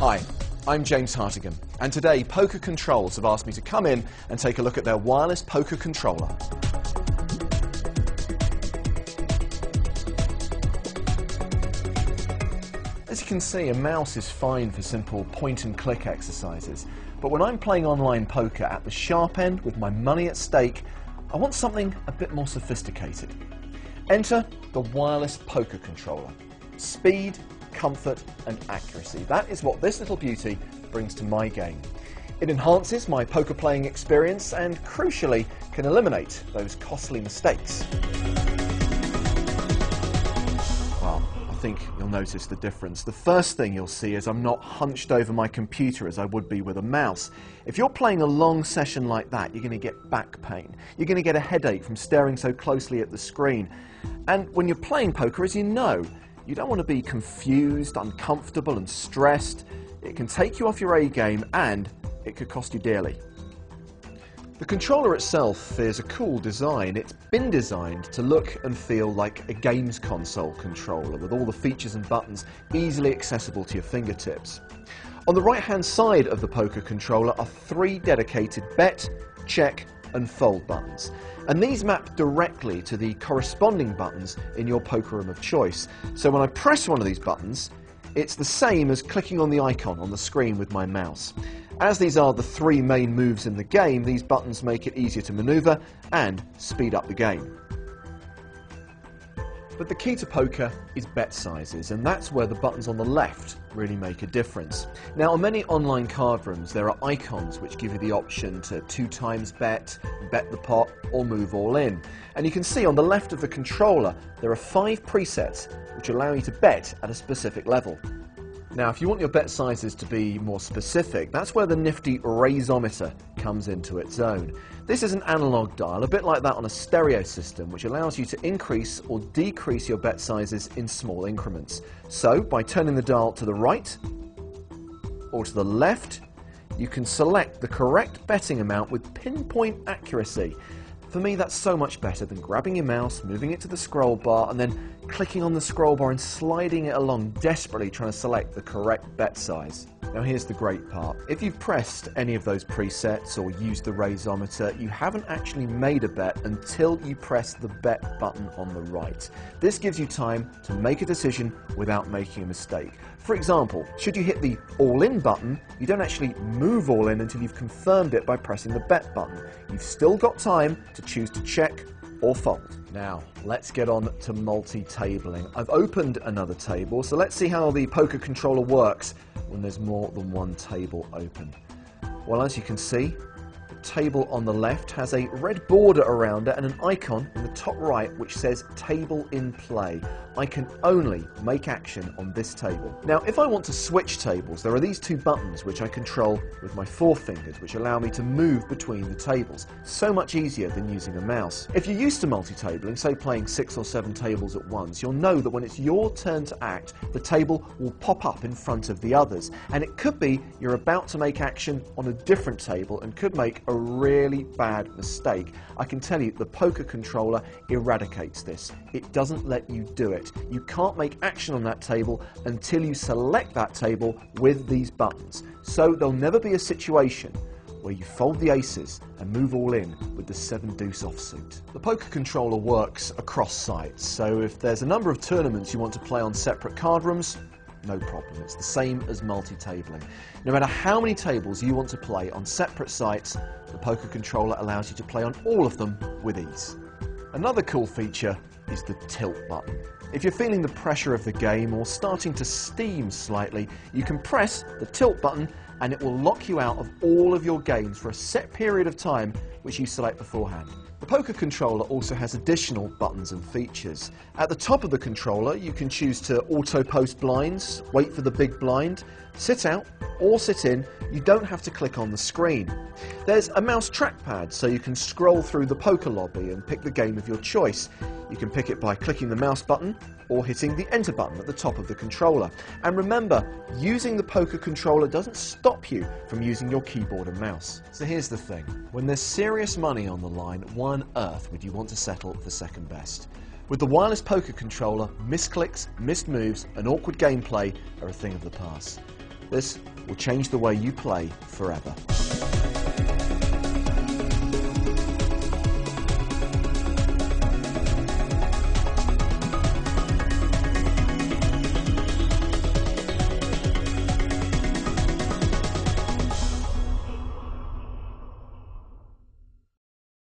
Hi, I'm James Hartigan, and today Poker Controls have asked me to come in and take a look at their wireless poker controller. As you can see, a mouse is fine for simple point-and-click exercises, but when I'm playing online poker at the sharp end with my money at stake, I want something a bit more sophisticated. Enter the wireless poker controller. Speed, comfort and accuracy. That is what this little beauty brings to my game. It enhances my poker playing experience and, crucially, can eliminate those costly mistakes. Well, I think you'll notice the difference. The first thing you'll see is I'm not hunched over my computer as I would be with a mouse. If you're playing a long session like that, you're going to get back pain. You're going to get a headache from staring so closely at the screen. And when you're playing poker, as you know, you don't want to be confused, uncomfortable and stressed. It can take you off your A game and it could cost you dearly. The controller itself is a cool design. It's been designed to look and feel like a games console controller with all the features and buttons easily accessible to your fingertips. On the right hand side of the poker controller are 3 dedicated bet, check and fold buttons, and these map directly to the corresponding buttons in your poker room of choice. So when I press one of these buttons, it's the same as clicking on the icon on the screen with my mouse. As these are the 3 main moves in the game, these buttons make it easier to maneuver and speed up the game. But the key to poker is bet sizes, and that's where the buttons on the left really make a difference. Now, on many online card rooms, there are icons which give you the option to 2 times bet, bet the pot, or move all in. And you can see on the left of the controller, there are 5 presets which allow you to bet at a specific level. Now, if you want your bet sizes to be more specific, that's where the nifty raisometer comes into its own. This is an analog dial, a bit like that on a stereo system, which allows you to increase or decrease your bet sizes in small increments. So, by turning the dial to the right or to the left, you can select the correct betting amount with pinpoint accuracy. For me, that's so much better than grabbing your mouse, moving it to the scroll bar, and then clicking on the scroll bar and sliding it along, desperately trying to select the correct bet size. Now here's the great part. If you've pressed any of those presets or used the raisometer, you haven't actually made a bet until you press the bet button on the right. This gives you time to make a decision without making a mistake. For example, should you hit the all-in button, you don't actually move all in until you've confirmed it by pressing the bet button. You've still got time to choose to check or fold. Now, let's get on to multi-tabling. I've opened another table, so let's see how the poker controller works when there's more than one table open. Well, as you can see, the table on the left has a red border around it and an icon in the top right which says table in play. I can only make action on this table. Now, if I want to switch tables, there are these 2 buttons which I control with my forefingers, which allow me to move between the tables. So much easier than using a mouse. If you're used to multi-tabling, say playing 6 or 7 tables at once, you'll know that when it's your turn to act, the table will pop up in front of the others. And it could be you're about to make action on a different table and could make a really bad mistake. I can tell you the poker controller eradicates this. It doesn't let you do it. You can't make action on that table until you select that table with these buttons. So there'll never be a situation where you fold the aces and move all in with the 7 deuce offsuit. The poker controller works across sites, so if there's a number of tournaments you want to play on separate card rooms, no problem. It's the same as multi-tabling. No matter how many tables you want to play on separate sites, the poker controller allows you to play on all of them with ease. Another cool feature is the tilt button. If you're feeling the pressure of the game or starting to steam slightly, you can press the tilt button and it will lock you out of all of your games for a set period of time which you select beforehand. The poker controller also has additional buttons and features. At the top of the controller, you can choose to auto-post blinds, wait for the big blind, sit out or sit in. You don't have to click on the screen. There's a mouse trackpad, so you can scroll through the poker lobby and pick the game of your choice. You can pick it by clicking the mouse button or hitting the enter button at the top of the controller. And remember, using the poker controller doesn't stop you from using your keyboard and mouse. So here's the thing. When there's serious money on the line, why on earth would you want to settle for second best? With the wireless poker controller, misclicks, missed moves and awkward gameplay are a thing of the past. This will change the way you play forever.